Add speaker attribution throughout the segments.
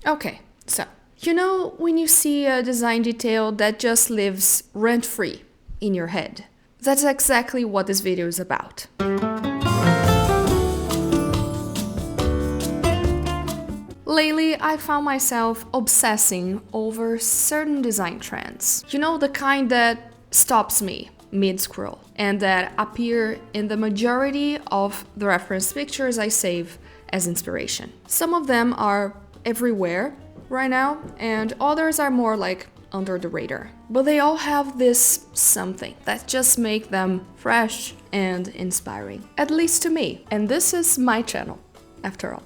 Speaker 1: Okay, so, you know when you see a design detail that just lives rent-free in your head? That's exactly what this video is about. Lately, I found myself obsessing over certain design trends. You know, the kind that stops me mid-scroll and that appear in the majority of the reference pictures I save as inspiration. Some of them are everywhere right now, and others are more like under the radar. But they all have this something that just make them fresh and inspiring, at least to me. And this is my channel, after all.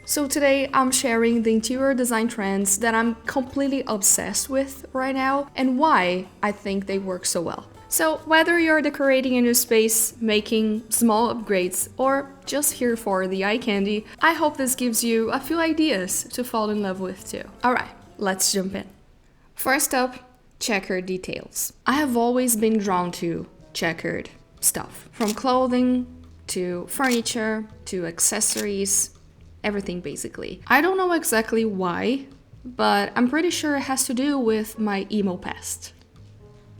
Speaker 1: So today I'm sharing the interior design trends that I'm completely obsessed with right now and why I think they work so well. So whether you're decorating a new space, making small upgrades, or just here for the eye candy, I hope this gives you a few ideas to fall in love with too. Alright, let's jump in. First up, checkered details. I have always been drawn to checkered stuff, from clothing to furniture to accessories. Everything basically. I don't know exactly why, but I'm pretty sure it has to do with my emo past.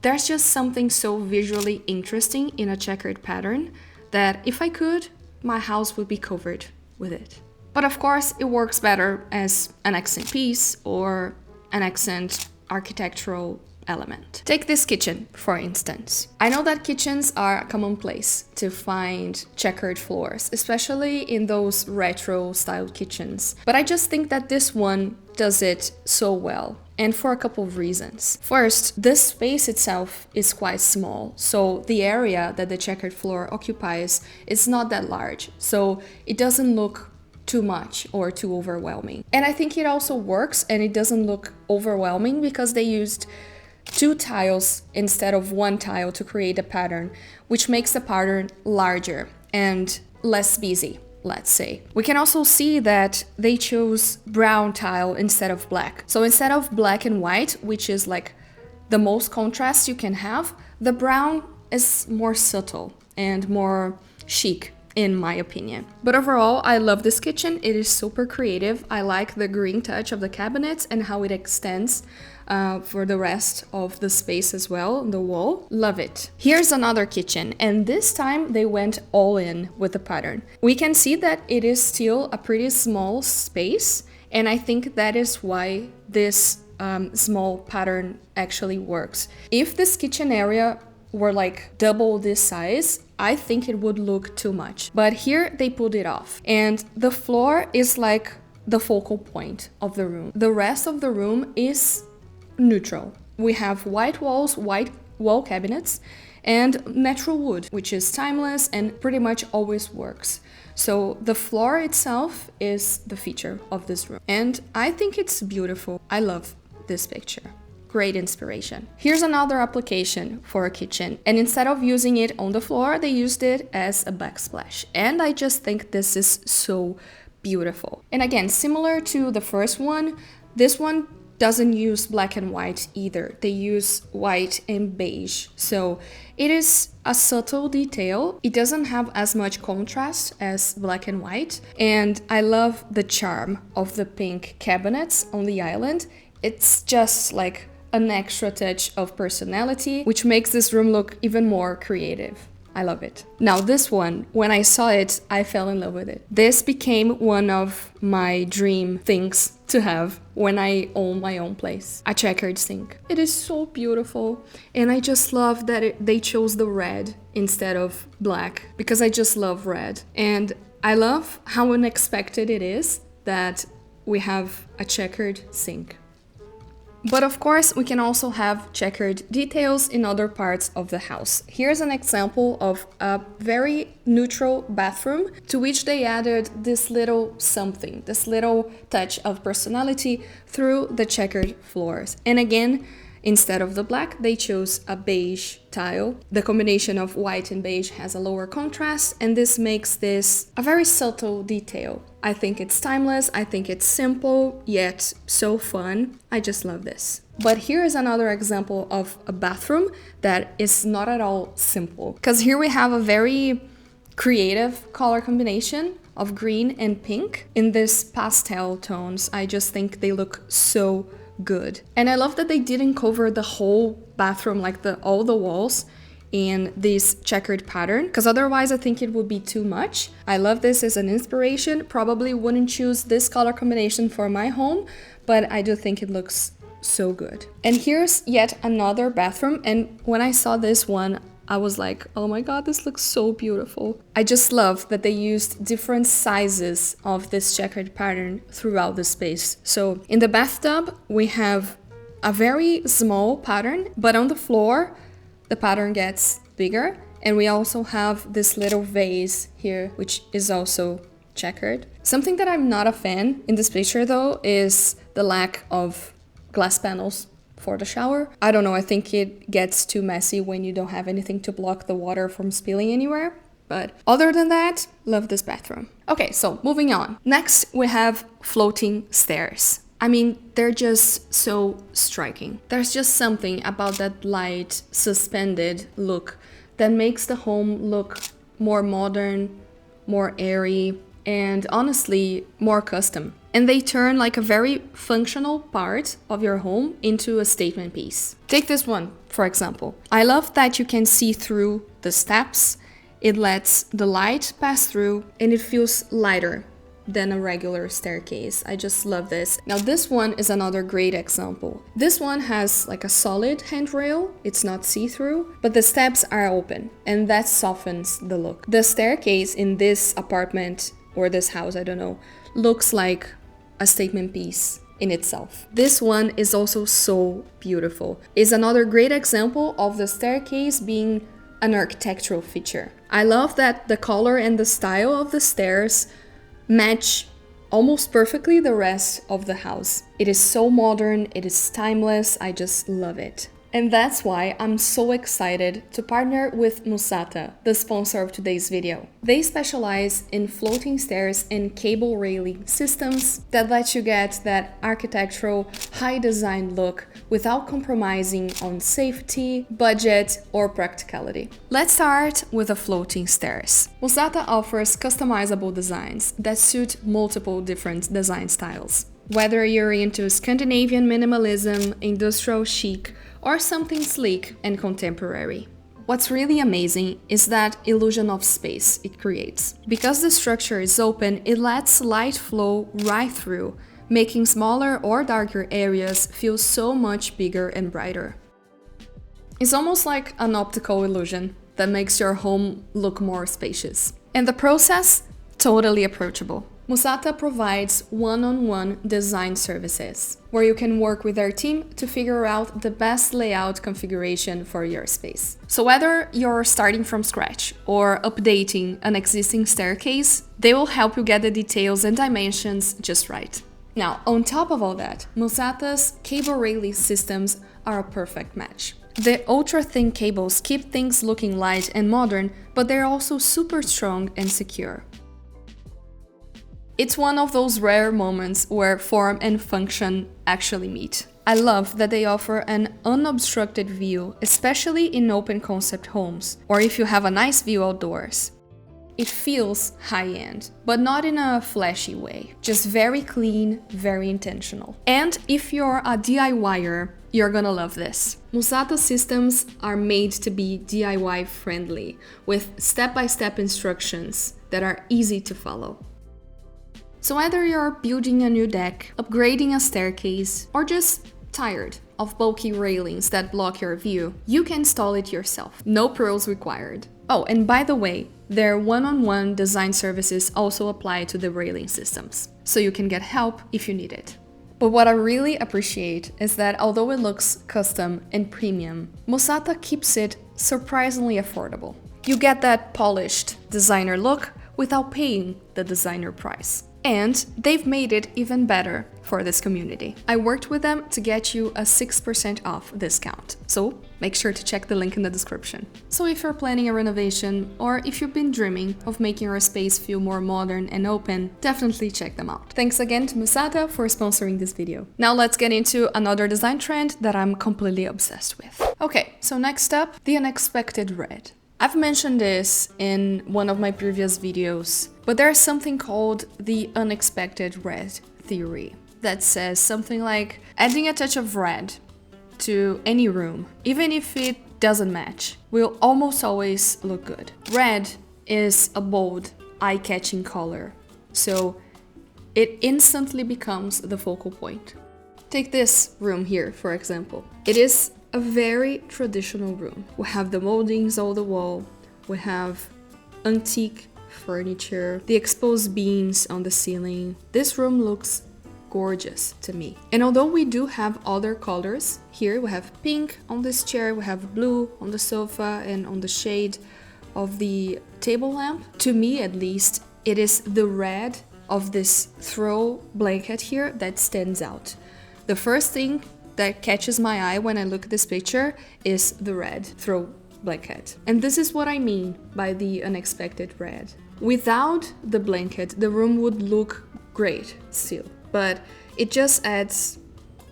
Speaker 1: There's just something so visually interesting in a checkered pattern that if I could, my house would be covered with it. But of course, it works better as an accent piece or an accent architectural element. Take this kitchen, for instance. I know that kitchens are a common place to find checkered floors, especially in those retro-styled kitchens. But I just think that this one does it so well, and for a couple of reasons. First, this space itself is quite small, so the area that the checkered floor occupies is not that large, so it doesn't look too much or too overwhelming. And I think it also works and it doesn't look overwhelming because they used 2 tiles instead of 1 tile to create a pattern, which makes the pattern larger and less busy, let's say. We can also see that they chose brown tile instead of black. So instead of black and white, which is like the most contrast you can have, the brown is more subtle and more chic, in my opinion. But overall, I love this kitchen. It is super creative. I like the green touch of the cabinets and how it extends for the rest of the space as well, the wall. Love it. Here's another kitchen, and this time they went all in with the pattern. We can see that it is still a pretty small space, and I think that is why this small pattern actually works. If this kitchen area were like double this size, I think it would look too much. But here they pulled it off. And the floor is like the focal point of the room. The rest of the room is neutral. We have white walls, white wall cabinets, and natural wood, which is timeless and pretty much always works. So the floor itself is the feature of this room. And I think it's beautiful. I love this picture. Great inspiration. Here's another application for a kitchen, and instead of using it on the floor, they used it as a backsplash. And I just think this is so beautiful. And again, similar to the first one, this one doesn't use black and white either. They use white and beige. So it is a subtle detail. It doesn't have as much contrast as black and white. And I love the charm of the pink cabinets on the island. It's just like an extra touch of personality, which makes this room look even more creative. I love it. Now this one, when I saw it, I fell in love with it. This became one of my dream things to have when I own my own place. A checkered sink. It is so beautiful, and I just love that they chose the red instead of black, because I just love red. And I love how unexpected it is that we have a checkered sink. But of course, we can also have checkered details in other parts of the house. Here's an example of a very neutral bathroom to which they added this little something, this little touch of personality through the checkered floors. And again, instead of the black, they chose a beige tile. The combination of white and beige has a lower contrast, and this makes this a very subtle detail. I think it's timeless, I think it's simple, yet so fun. I just love this. But here is another example of a bathroom that is not at all simple. Because here we have a very creative color combination of green and pink in these pastel tones. I just think they look so good. And I love that they didn't cover the whole bathroom, like all the walls, in this checkered pattern, because otherwise I think it would be too much. I love this as an inspiration. Probably wouldn't choose this color combination for my home, but I do think it looks so good. And here's yet another bathroom, and when I saw this one, I was like, oh my god, this looks so beautiful. I just love that they used different sizes of this checkered pattern throughout the space. So in the bathtub, we have a very small pattern, but on the floor, the pattern gets bigger. And we also have this little vase here, which is also checkered. Something that I'm not a fan in this picture though is the lack of glass panels for the shower. I don't know, I think it gets too messy when you don't have anything to block the water from spilling anywhere. But other than that, love this bathroom. Okay, so moving on. Next, we have floating stairs. I mean, they're just so striking. There's just something about that light, suspended look that makes the home look more modern, more airy, and honestly, more custom. And they turn like a very functional part of your home into a statement piece. Take this one, for example. I love that you can see through the steps. It lets the light pass through and it feels lighter than a regular staircase. I just love this. Now this one is another great example. This one has like a solid handrail. It's not see-through, but the steps are open and that softens the look. The staircase in this apartment or this house, I don't know, looks like a statement piece in itself. This one is also so beautiful. It's another great example of the staircase being an architectural feature. I love that the color and the style of the stairs match almost perfectly the rest of the house. It is so modern, it is timeless, I just love it. And that's why I'm so excited to partner with Musata, the sponsor of today's video. They specialize in floating stairs and cable railing systems that let you get that architectural, high design look without compromising on safety, budget, or practicality. Let's start with the floating stairs. Musata offers customizable designs that suit multiple different design styles. Whether you're into Scandinavian minimalism, industrial chic, or something sleek and contemporary. What's really amazing is that illusion of space it creates. Because the structure is open, it lets light flow right through, making smaller or darker areas feel so much bigger and brighter. It's almost like an optical illusion that makes your home look more spacious. And the process, totally approachable. Musata provides one-on-one design services, where you can work with their team to figure out the best layout configuration for your space. So whether you're starting from scratch or updating an existing staircase, they will help you get the details and dimensions just right. Now, on top of all that, Musata's cable railing systems are a perfect match. The ultra-thin cables keep things looking light and modern, but they're also super strong and secure. It's one of those rare moments where form and function actually meet. I love that they offer an unobstructed view, especially in open concept homes, or if you have a nice view outdoors. It feels high-end, but not in a flashy way, just very clean, very intentional. And if you're a DIYer, you're gonna love this. Musata systems are made to be DIY friendly, with step-by-step instructions that are easy to follow. So whether you're building a new deck, upgrading a staircase, or just tired of bulky railings that block your view, you can install it yourself. No pros required. Oh, and by the way, their one-on-one design services also apply to the railing systems, so you can get help if you need it. But what I really appreciate is that although it looks custom and premium, Musata keeps it surprisingly affordable. You get that polished designer look without paying the designer price. And they've made it even better for this community. I worked with them to get you a 6% off discount, so make sure to check the link in the description. So if you're planning a renovation, or if you've been dreaming of making your space feel more modern and open, definitely check them out. Thanks again to Musata for sponsoring this video. Now let's get into another design trend that I'm completely obsessed with. Okay, so next up, the unexpected red. I've mentioned this in one of my previous videos, but there's something called the unexpected red theory that says something like adding a touch of red to any room, even if it doesn't match, will almost always look good. Red is a bold, eye-catching color, so it instantly becomes the focal point. Take this room here, for example. It is a very traditional room. We have the moldings on the wall, we have antique furniture, the exposed beams on the ceiling. This room looks gorgeous to me. And although we do have other colors, here we have pink on this chair, we have blue on the sofa and on the shade of the table lamp. To me at least, it is the red of this throw blanket here that stands out. The first thing that catches my eye when I look at this picture is the red throw blanket. And this is what I mean by the unexpected red. Without the blanket, the room would look great still, but it just adds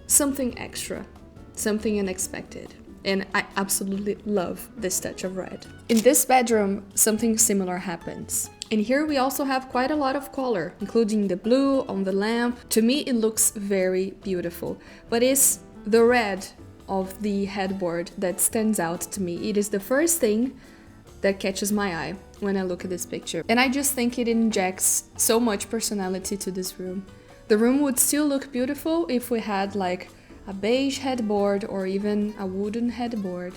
Speaker 1: something extra, something unexpected. And I absolutely love this touch of red. In this bedroom, something similar happens. And here we also have quite a lot of color, including the blue on the lamp. To me, it looks very beautiful, but it's the red of the headboard that stands out to me. It is the first thing that catches my eye when I look at this picture. And I just think it injects so much personality to this room. The room would still look beautiful if we had like a beige headboard or even a wooden headboard,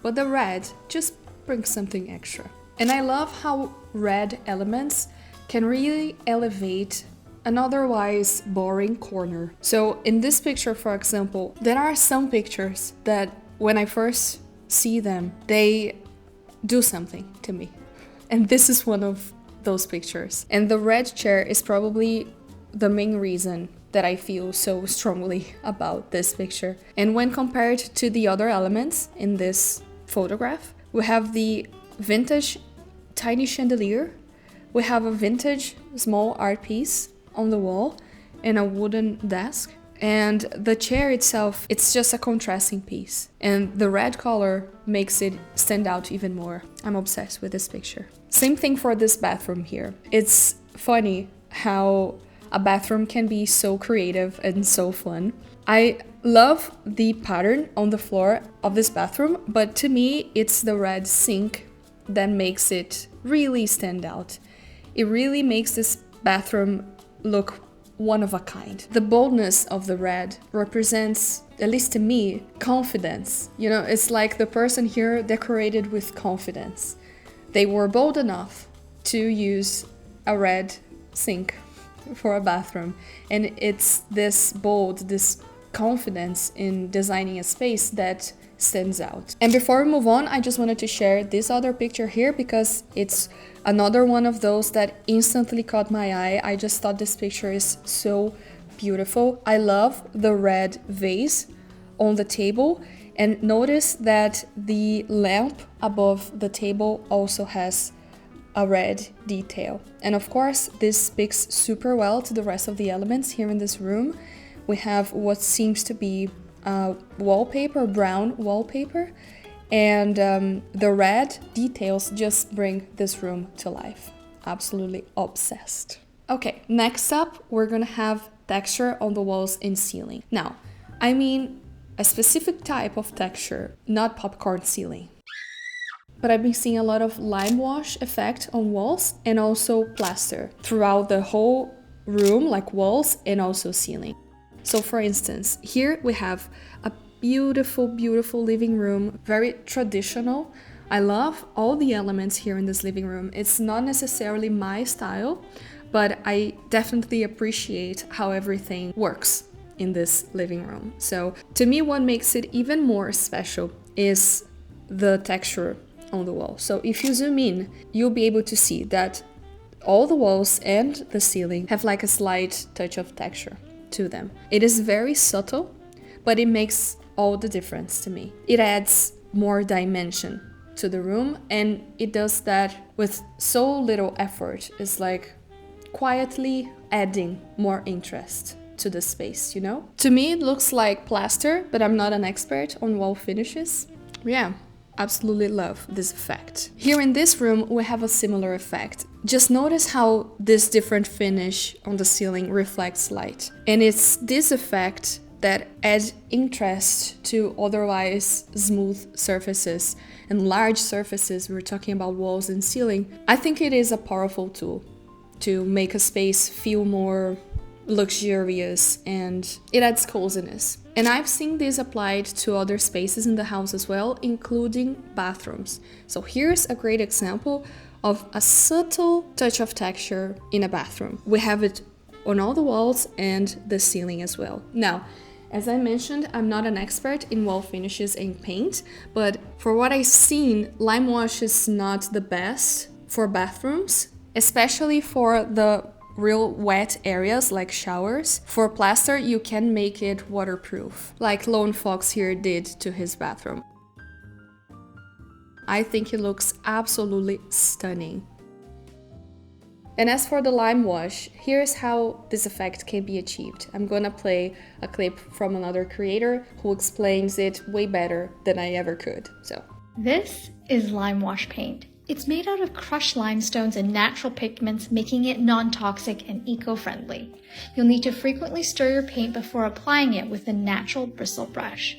Speaker 1: but the red just brings something extra. And I love how red elements can really elevate an otherwise boring corner. So in this picture, for example, there are some pictures that when I first see them, they do something to me. And this is one of those pictures. And the red chair is probably the main reason that I feel so strongly about this picture. And when compared to the other elements in this photograph, we have the vintage tiny chandelier, we have a vintage small art piece on the wall and a wooden desk. And the chair itself, it's just a contrasting piece. And the red color makes it stand out even more. I'm obsessed with this picture. Same thing for this bathroom here. It's funny how a bathroom can be so creative and so fun. I love the pattern on the floor of this bathroom, but to me, it's the red sink that makes it really stand out. It really makes this bathroom look one of a kind. The boldness of the red represents, at least to me, confidence. You know, it's like the person here decorated with confidence. They were bold enough to use a red sink for a bathroom, and it's this bold, this confidence in designing a space that stands out. And before we move on, I just wanted to share this other picture here because it's another one of those that instantly caught my eye. I just thought this picture is so beautiful. I love the red vase on the table, and notice that the lamp above the table also has a red detail. And of course, this speaks super well to the rest of the elements here in this room. We have what seems to be wallpaper, brown wallpaper, and the red details just bring this room to life. Absolutely obsessed. Okay, next up, we're gonna have texture on the walls and ceiling. Now, I mean a specific type of texture, not popcorn ceiling. But I've been seeing a lot of lime wash effect on walls and also plaster throughout the whole room, like walls and also ceiling. So for instance, here we have a beautiful, beautiful living room, very traditional. I love all the elements here in this living room. It's not necessarily my style, but I definitely appreciate how everything works in this living room. So to me, what makes it even more special is the texture on the wall. So if you zoom in, you'll be able to see that all the walls and the ceiling have like a slight touch of texture to them. It is very subtle, but it makes all the difference to me. It adds more dimension to the room, and it does that with so little effort. It's like quietly adding more interest to the space, you know? To me, it looks like plaster, but I'm not an expert on wall finishes. Yeah, absolutely love this effect. Here in this room, we have a similar effect. Just notice how this different finish on the ceiling reflects light. And it's this effect that adds interest to otherwise smooth surfaces and large surfaces. We're talking about walls and ceiling. I think it is a powerful tool to make a space feel more luxurious, and it adds coziness. And I've seen this applied to other spaces in the house as well, including bathrooms. So here's a great example of a subtle touch of texture in a bathroom. We have it on all the walls and the ceiling as well. Now, as I mentioned, I'm not an expert in wall finishes and paint, but for what I've seen, lime wash is not the best for bathrooms, especially for the real wet areas like showers. For plaster, you can make it waterproof, like Lone Fox here did to his bathroom. I think it looks absolutely stunning. And as for the lime wash, here's how this effect can be achieved. I'm gonna play a clip from another creator who explains it way better than I ever could. So,
Speaker 2: this is lime wash paint. It's made out of crushed limestones and natural pigments, making it non-toxic and eco-friendly. You'll need to frequently stir your paint before applying it with a natural bristle brush.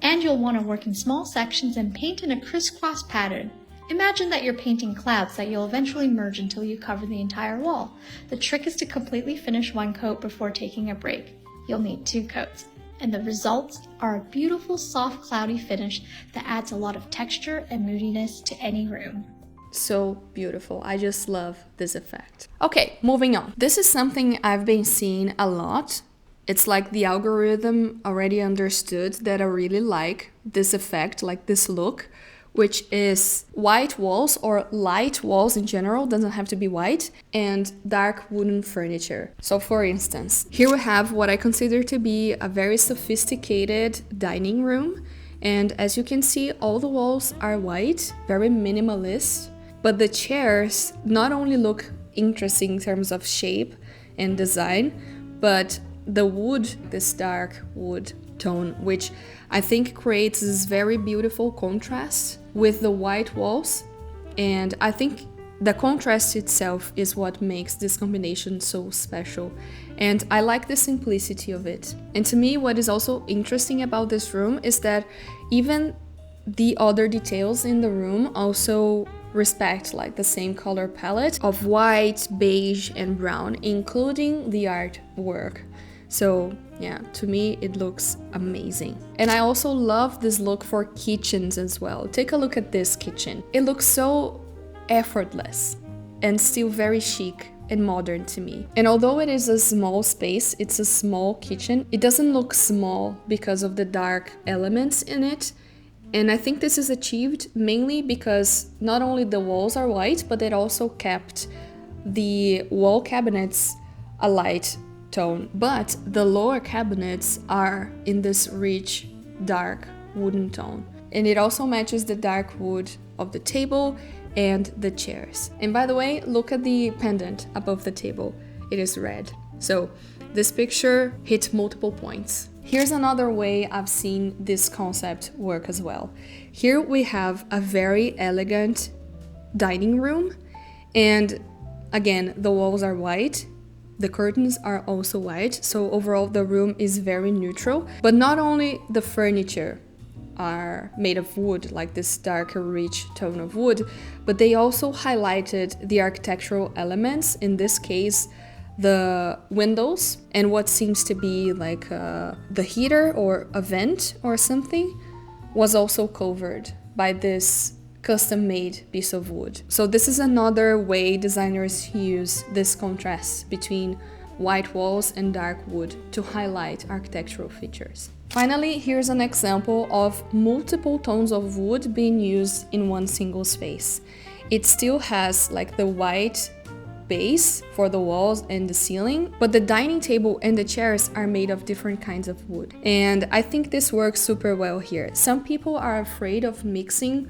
Speaker 2: And you'll want to work in small sections and paint in a crisscross pattern. Imagine that you're painting clouds that you'll eventually merge until you cover the entire wall. The trick is to completely finish one coat before taking a break. You'll need 2 coats. And the results are a beautiful, soft, cloudy finish that adds a lot of texture and moodiness to any room.
Speaker 1: So beautiful. I just love this effect. Okay, moving on. This is something I've been seeing a lot. It's like the algorithm already understood that I really like this effect, like this look, which is white walls or light walls in general, doesn't have to be white, and dark wooden furniture. So for instance, here we have what I consider to be a very sophisticated dining room. And as you can see, all the walls are white, very minimalist. But the chairs not only look interesting in terms of shape and design, but the wood, this dark wood tone, which I think creates this very beautiful contrast with the white walls. And I think the contrast itself is what makes this combination so special. And I like the simplicity of it. And to me, what is also interesting about this room is that even the other details in the room also respect like the same color palette of white, beige, and brown, including the artwork. So yeah, to me it looks amazing. And I also love this look for kitchens as well. Take a look at this kitchen. It looks so effortless and still very chic and modern to me. And although it is a small space, it's a small kitchen, it doesn't look small because of the dark elements in it. And I think this is achieved mainly because not only the walls are white, but it also kept the wall cabinets a light tone. But the lower cabinets are in this rich, dark wooden tone. And it also matches the dark wood of the table and the chairs. And by the way, look at the pendant above the table. It is red. So this picture hit multiple points. Here's another way I've seen this concept work as well. Here we have a very elegant dining room, and again, the walls are white, the curtains are also white, so overall the room is very neutral. But not only the furniture are made of wood, like this darker, rich tone of wood, but they also highlighted the architectural elements, in this case, the windows and what seems to be like the heater or a vent or something was also covered by this custom-made piece of wood. So this is another way designers use this contrast between white walls and dark wood to highlight architectural features. Finally, here's an example of multiple tones of wood being used in one single space. It still has like the white base for the walls and the ceiling, but the dining table and the chairs are made of different kinds of wood. And I think this works super well here. Some people are afraid of mixing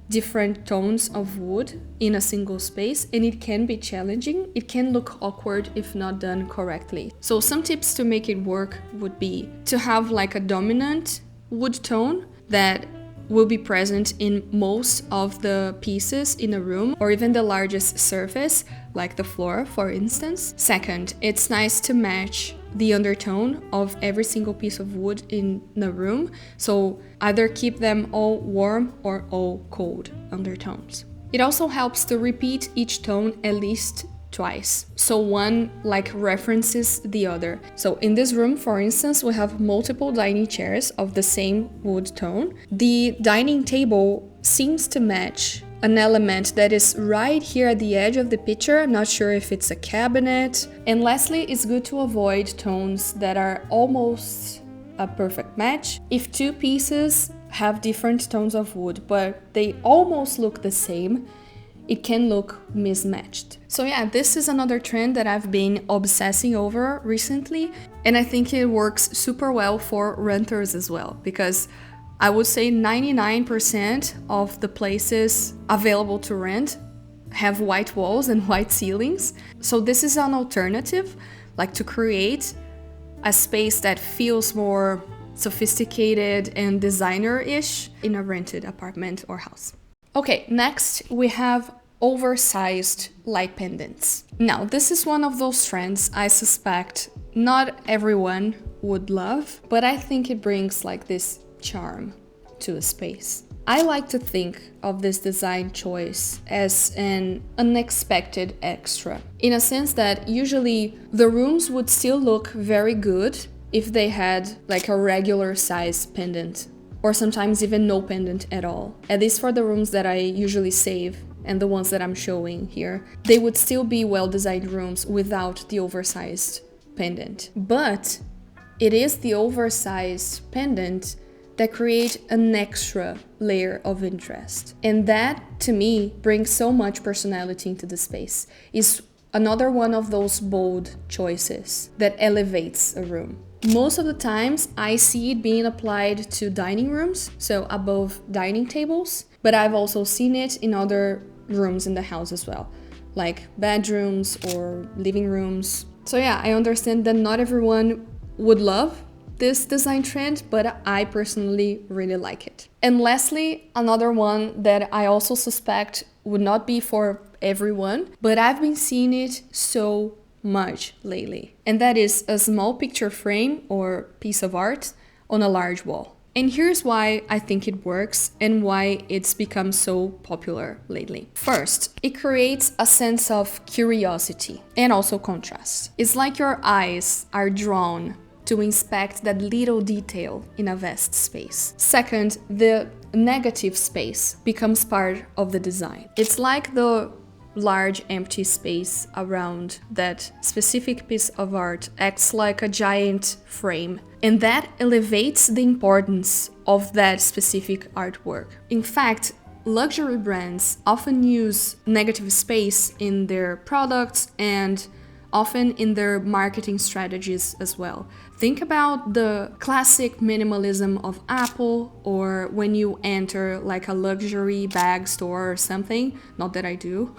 Speaker 1: different tones of wood in a single space, and it can be challenging. It can look awkward if not done correctly. So some tips to make it work would be to have like a dominant wood tone that will be present in most of the pieces in a room or even the largest surface, like the floor, for instance. Second, it's nice to match the undertone of every single piece of wood in the room, so either keep them all warm or all cold undertones. It also helps to repeat each tone at least twice, so one like references the other. So in this room, for instance, we have multiple dining chairs of the same wood tone. The dining table seems to match an element that is right here at the edge of the picture. I'm not sure if it's a cabinet. And lastly, it's good to avoid tones that are almost a perfect match. If two pieces have different tones of wood, but they almost look the same, it can look mismatched. So yeah, this is another trend that I've been obsessing over recently, and I think it works super well for renters as well, because I would say 99% of the places available to rent have white walls and white ceilings. So this is an alternative, like to create a space that feels more sophisticated and designer-ish in a rented apartment or house. Okay, next we have oversized light pendants. Now, this is one of those trends I suspect not everyone would love, but I think it brings like this charm to a space. I like to think of this design choice as an unexpected extra, in a sense that usually the rooms would still look very good if they had like a regular size pendant, or sometimes even no pendant at all. At least for the rooms that I usually save and the ones that I'm showing here, they would still be well-designed rooms without the oversized pendant. But it is the oversized pendant that create an extra layer of interest. And that, to me, brings so much personality into the space. It's another one of those bold choices that elevates a room. Most of the times, I see it being applied to dining rooms, so above dining tables, but I've also seen it in other rooms in the house as well, like bedrooms or living rooms. So yeah, I understand that not everyone would love this design trend, but I personally really like it. And lastly, another one that I also suspect would not be for everyone, but I've been seeing it so much lately, and that is a small picture frame or piece of art on a large wall. And here's why I think it works and why it's become so popular lately. First, it creates a sense of curiosity and also contrast. It's like your eyes are drawn to inspect that little detail in a vast space. Second, the negative space becomes part of the design. It's like the large empty space around that specific piece of art acts like a giant frame, and that elevates the importance of that specific artwork. In fact, luxury brands often use negative space in their products and often in their marketing strategies as well. Think about the classic minimalism of Apple, or when you enter like a luxury bag store or something, not that I do,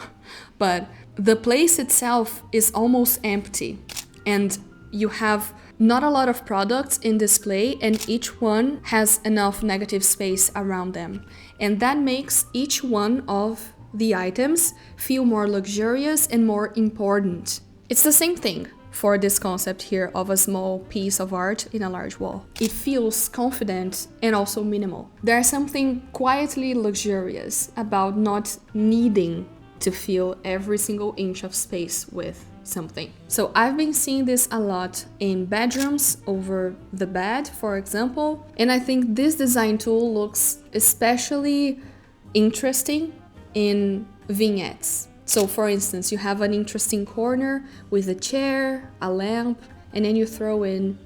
Speaker 1: but the place itself is almost empty and you have not a lot of products in display, and each one has enough negative space around them. And that makes each one of the items feel more luxurious and more important. It's the same thing for this concept here of a small piece of art in a large wall. It feels confident and also minimal. There's something quietly luxurious about not needing to fill every single inch of space with something. So I've been seeing this a lot in bedrooms over the bed, for example, and I think this design tool looks especially interesting in vignettes. So for instance, you have an interesting corner with a chair, a lamp, and then you throw in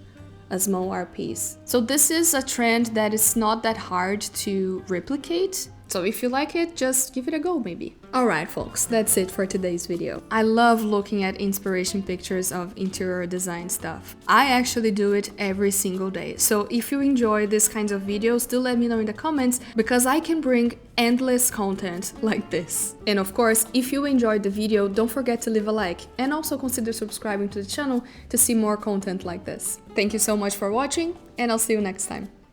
Speaker 1: a small art piece. So this is a trend that is not that hard to replicate. So if you like it, just give it a go maybe. Alright folks, that's it for today's video. I love looking at inspiration pictures of interior design stuff. I actually do it every single day. So if you enjoy these kinds of videos, do let me know in the comments, because I can bring endless content like this. And of course, if you enjoyed the video, don't forget to leave a like and also consider subscribing to the channel to see more content like this. Thank you so much for watching, and I'll see you next time.